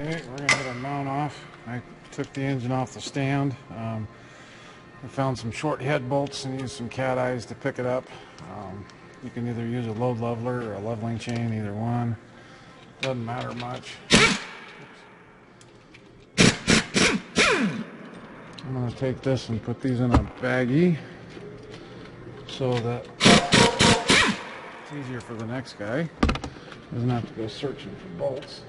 Okay, we're going to get our mount off. I took the engine off the stand. I found some short head bolts and used some cat eyes to pick it up. You can either use a load leveler or a leveling chain, either one. Doesn't matter much. I'm going to take this and put these in a baggie so that it's easier for the next guy. Doesn't have to go searching for bolts.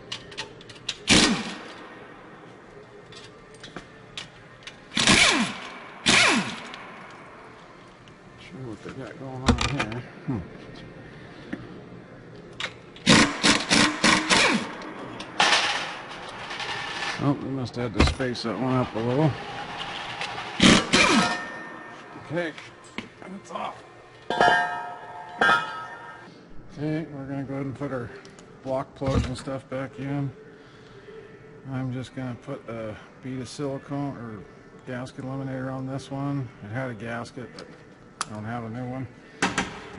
Sure what they got going on here. Oh, we must have had to space that one up a little. Okay, and it's off. Okay, we're going to go ahead and put our block plugs and stuff back in. I'm just going to put a bead of silicone or gasket eliminator on this one. It had a gasket, but I don't have a new one.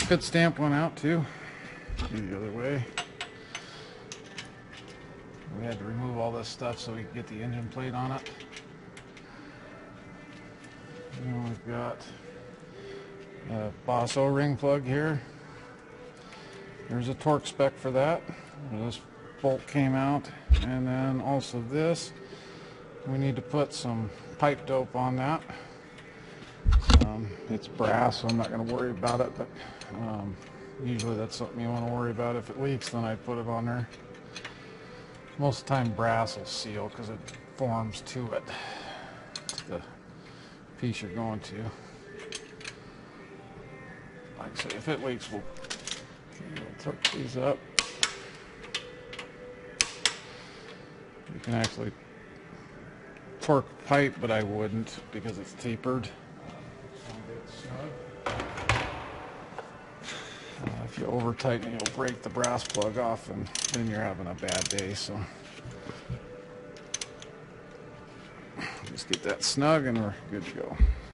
Could stamp one out too. Do the other way. We had to remove all this stuff so we could get the engine plate on it. And we've got a Boss O-ring plug here. There's a torque spec for that. This bolt came out, and then also this. We need to put some pipe dope on that. It's brass, so I'm not going to worry about it, but usually that's something you want to worry about. If it leaks, then I put it on there. Most of the time brass will seal because it forms to it, to the piece you're going to. Like I say, if it leaks, we'll torque these up. You can actually torque pipe, but I wouldn't because it's tapered. If you over tighten it, you'll break the brass plug off, and then you're having a bad day. So just get that snug and we're good to go.